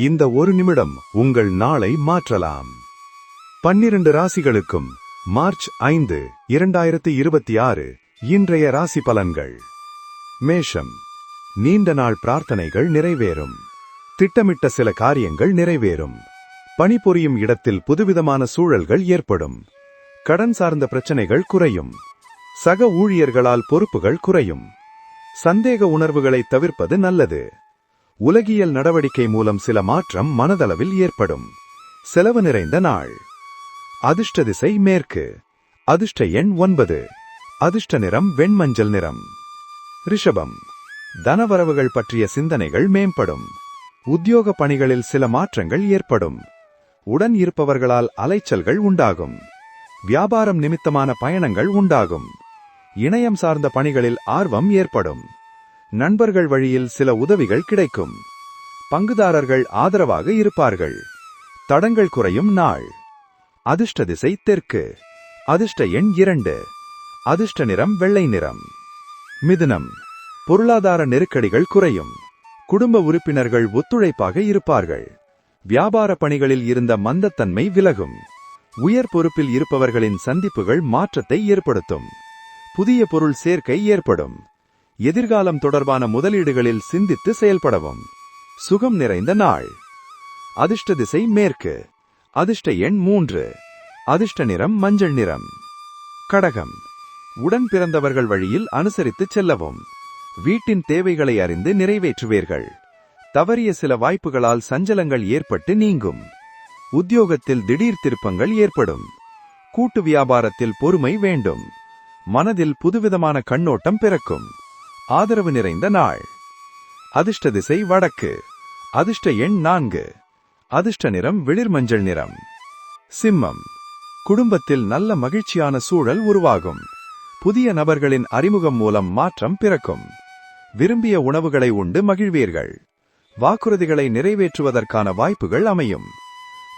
இந்த ஒரு நிமிடம் உங்கள் நாளை மாற்றலாம். 12 ராசிகளுக்கும் மார்ச் 5, 2026 இன்றைய ராசி பலன்கள். மேஷம். நீண்ட நாள் பிரார்த்தனைகள் நிறைவேறும். திட்டமிட்ட சில காரியங்கள் நிறைவேறும். பணிபுரியும் இடத்தில் புதுவிதமான சூழல்கள் ஏற்படும். கடன் சார்ந்த பிரச்சனைகள் குறையும். சக ஊழியர்களால் பொறுப்புகள் குறையும். சந்தேக உணர்வுகளை தவிர்ப்பது நல்லது. உலகியல் நடவடிக்கை மூலம் சில மாற்றம் மனதளவில் ஏற்படும். செலவு நிறைந்த நாள். அதிர்ஷ்ட திசை மேற்கு. அதிர்ஷ்ட எண் 9. அதிர்ஷ்ட நிறம் வெண்மஞ்சள் நிறம். ரிஷபம். தனவரவுகள் பற்றிய சிந்தனைகள் மேம்படும். உத்தியோக பணிகளில் சில மாற்றங்கள் ஏற்படும். உடன் இருப்பவர்களால் அலைச்சல்கள் உண்டாகும். வியாபாரம் நிமித்தமான பயணங்கள் உண்டாகும். இணையம் சார்ந்த பணிகளில் ஆர்வம் ஏற்படும். நண்பர்கள் வழியில் சில உதவிகள் கிடைக்கும். பங்குதாரர்கள் ஆதரவாக இருப்பார்கள். தடங்கள் குறையும் நாள். அதிர்ஷ்ட திசை தெற்கு. அதிர்ஷ்ட எண் 2. அதிர்ஷ்ட நிறம் வெள்ளை நிறம். மிதுனம். பொருளாதார நெருக்கடிகள் குறையும். குடும்ப உறுப்பினர்கள் ஒத்துழைப்பாக இருப்பார்கள். வியாபார பணிகளில் இருந்த மந்தத்தன்மை விலகும். உயர் பொறுப்பில் இருப்பவர்களின் சந்திப்புகள் மாற்றத்தை ஏற்படுத்தும். புதிய பொருள் சேர்க்கை ஏற்படும். எதிர்காலம் தொடர்பான முதலீடுகளில் சிந்தித்து செயல்படவும். சுகம் நிறைந்த நாள். அதிர்ஷ்ட திசை மேற்கு. அதிர்ஷ்ட எண் 3. அதிர்ஷ்ட நிறம் மஞ்சள் நிறம். கடகம். உடன் பிறந்தவர்கள் வழியில் அனுசரித்து செல்லவும். வீட்டின் தேவைகளை அறிந்து நிறைவேற்றுவீர்கள். தவறிய சில வாய்ப்புகளால் சஞ்சலங்கள் ஏற்பட்டு நீங்கும். உத்தியோகத்தில் திடீர் திருப்பங்கள் ஏற்படும். கூட்டு வியாபாரத்தில் பொறுமை வேண்டும். மனதில் புதுவிதமான கண்ணோட்டம் பிறக்கும். ஆதரவு நிறைந்த நாள். அதிர்ஷ்ட திசை வடக்கு. அதிர்ஷ்ட எண் 4. அதிர்ஷ்ட நிறம் வெளிர் மஞ்சள் நிறம். சிம்மம். குடும்பத்தில் நல்ல மகிழ்ச்சியான சூழல் உருவாகும். புதிய நபர்களின் அறிமுகம் மூலம் மாற்றம் பிறக்கும். விரும்பிய உணவுகளை உண்டு மகிழ்வீர்கள். வாக்குறுதிகளை நிறைவேற்றுவதற்கான வாய்ப்புகள் அமையும்.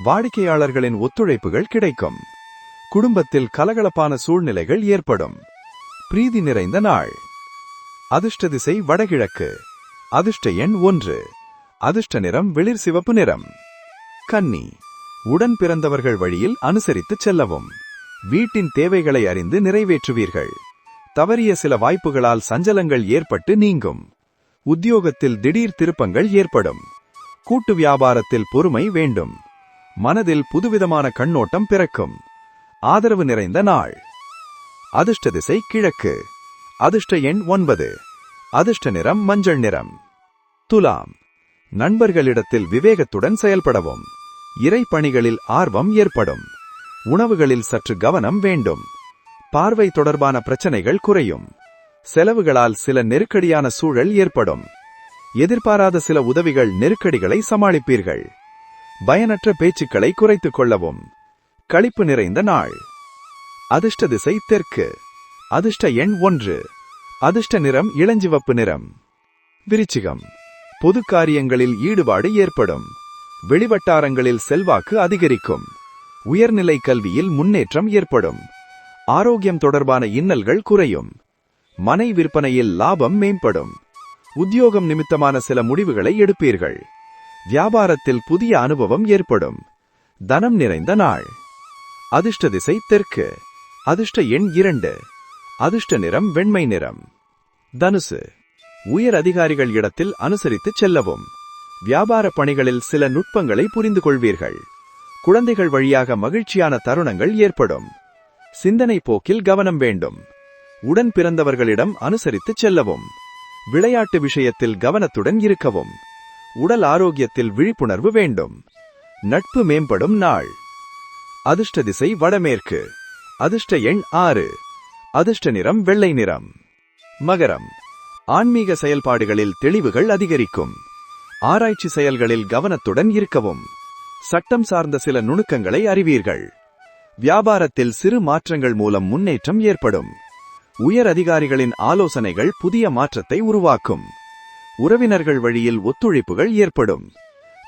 வாடிக்கையாளர்களின் ஒத்துழைப்புகள் கிடைக்கும். குடும்பத்தில் கலகலப்பான சூழ்நிலைகள் ஏற்படும். பிரீதி நிறைந்த நாள். அதிர்ஷ்ட திசை வடகிழக்கு. அதிர்ஷ்ட எண் 1. அதிர்ஷ்ட நிறம் வெளிர் சிவப்பு நிறம். கன்னி. உடன் பிறந்தவர்கள் வழியில் அனுசரித்து செல்லவும். வீட்டின் தேவைகளை அறிந்து நிறைவேற்றுவீர்கள். தவறிய சில வாய்ப்புகளால் சஞ்சலங்கள் ஏற்பட்டு நீங்கும். உத்தியோகத்தில் திடீர் திருப்பங்கள் ஏற்படும். கூட்டு வியாபாரத்தில் பொறுமை வேண்டும். மனதில் புதுவிதமான கண்ணோட்டம் பிறக்கும். ஆதரவு நிறைந்த நாள். அதிர்ஷ்ட திசை கிழக்கு. அதிர்ஷ்ட எண் 9. அதிர்ஷ்ட நிறம் மஞ்சள் நிறம். துலாம். நண்பர்களிடத்தில் விவேகத்துடன் செயல்படவும். இறை பணிகளில் ஆர்வம் ஏற்படும். உணவுகளில் சற்று கவனம் வேண்டும். பார்வை தொடர்பான பிரச்சனைகள் குறையும். செலவுகளால் சில நெருக்கடியான சூழல் ஏற்படும். எதிர்பாராத சில உதவிகள் நெருக்கடிகளை சமாளிப்பீர்கள். பயனற்ற பேச்சுக்களை குறைத்துக் கொள்ளவும். களிப்பு நிறைந்த நாள். அதிர்ஷ்ட திசை தெற்கு. அதிர்ஷ்ட எண் 1. அதிர்ஷ்ட நிறம் இளஞ்சிவப்பு நிறம். விருச்சிகம். பொது காரியங்களில் ஈடுபாடு ஏற்படும். வெளிவட்டாரங்களில் செல்வாக்கு அதிகரிக்கும். உயர்நிலை கல்வியில் முன்னேற்றம் ஏற்படும். ஆரோக்கியம் தொடர்பான இன்னல்கள் குறையும். மனை விற்பனையில் லாபம் மேம்படும். உத்தியோகம் நிமித்தமான சில முடிவுகளை எடுப்பீர்கள். வியாபாரத்தில் புதிய அனுபவம் ஏற்படும். தனம் நிறைந்த நாள். அதிர்ஷ்ட திசை தெற்கு. அதிர்ஷ்ட எண் 2. அதிர்ஷ்ட நிறம் வெண்மை நிறம். தனுசு. உயர் அதிகாரிகள் இடத்தில் அனுசரித்து செல்லவும். வியாபார பணிகளில் சில நுட்பங்களை புரிந்து கொள்வீர்கள். குழந்தைகள் வழியாக மகிழ்ச்சியான தருணங்கள் ஏற்படும். சிந்தனை போக்கில் கவனம் வேண்டும். உடன் பிறந்தவர்களிடம் அனுசரித்து செல்லவும். விளையாட்டு விஷயத்தில் கவனத்துடன் இருக்கவும். உடல் ஆரோக்கியத்தில் விழிப்புணர்வு வேண்டும். நட்பு மேம்படும் நாள். அதிர்ஷ்ட திசை வடமேற்கு. அதிர்ஷ்ட எண் 6. அதிர்ஷ்ட நிறம் வெள்ளை நிறம். மகரம். ஆன்மீக செயல்பாடுகளில் தெளிவுகள் அதிகரிக்கும். ஆராய்ச்சி செயல்களில் கவனத்துடன் இருக்கவும். சட்டம் சார்ந்த சில நுணுக்கங்களை அறிவீர்கள். வியாபாரத்தில் சிறு மாற்றங்கள் மூலம் முன்னேற்றம் ஏற்படும். உயர் அதிகாரிகளின் ஆலோசனைகள் புதிய மாற்றத்தை உருவாக்கும். உறவினர்கள் வழியில் ஒத்துழைப்புகள் ஏற்படும்.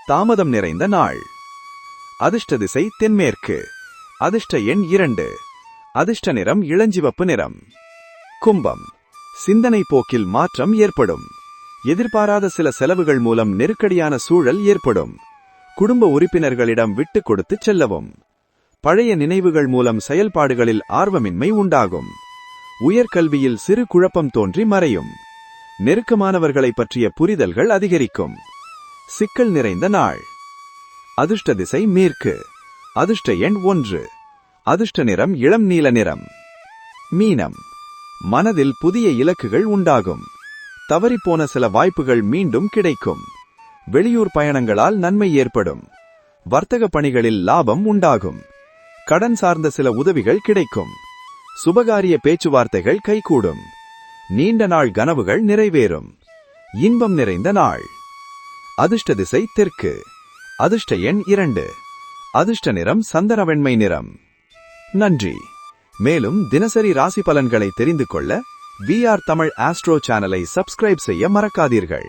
தாமதம் நிறைந்த நாள். அதிர்ஷ்ட திசை தென்மேற்கு. அதிர்ஷ்ட எண் 2. அதிர்ஷ்ட நிறம் இளஞ்சிவப்பு நிறம். கும்பம். சிந்தனை போக்கில் மாற்றம் ஏற்படும். எதிர்பாராத சில செலவுகள் மூலம் நெருக்கடியான சூழல் ஏற்படும். குடும்ப உறுப்பினர்களிடம் விட்டு கொடுத்து செல்லவும். பழைய நினைவுகள் மூலம் செயல்பாடுகளில் ஆர்வமின்மை உண்டாகும். உயர்கல்வியில் சிறு குழப்பம் தோன்றி மறையும். நெருக்கமானவர்களை பற்றிய புரிதல்கள் அதிகரிக்கும். சிக்கல் நிறைந்த நாள். அதிர்ஷ்ட திசை மேற்கு. அதிர்ஷ்ட எண் 1. அதிர்ஷ்ட நிறம் இளம் நீல நிறம். மீனம். மனதில் புதிய இலக்குகள் உண்டாகும். தவறிப்போன சில வாய்ப்புகள் மீண்டும் கிடைக்கும். வெளியூர் பயணங்களால் நன்மை ஏற்படும். வர்த்தக பணிகளில் லாபம் உண்டாகும். கடன் சார்ந்த சில உதவிகள் கிடைக்கும். சுபகாரிய பேச்சுவார்த்தைகள் கைகூடும். நீண்ட நாள் கனவுகள் நிறைவேறும். இன்பம் நிறைந்த நாள். அதிர்ஷ்ட திசை தெற்கு. அதிர்ஷ்ட எண் 2. அதிர்ஷ்ட நிறம் சந்தனவெண்மை நிறம். நன்றி. மேலும் தினசரி ராசி பலன்களை தெரிந்து கொள்ள VR தமிழ் ஆஸ்ட்ரோ சேனலை சப்ஸ்கிரைப் செய்ய மறக்காதீர்கள்.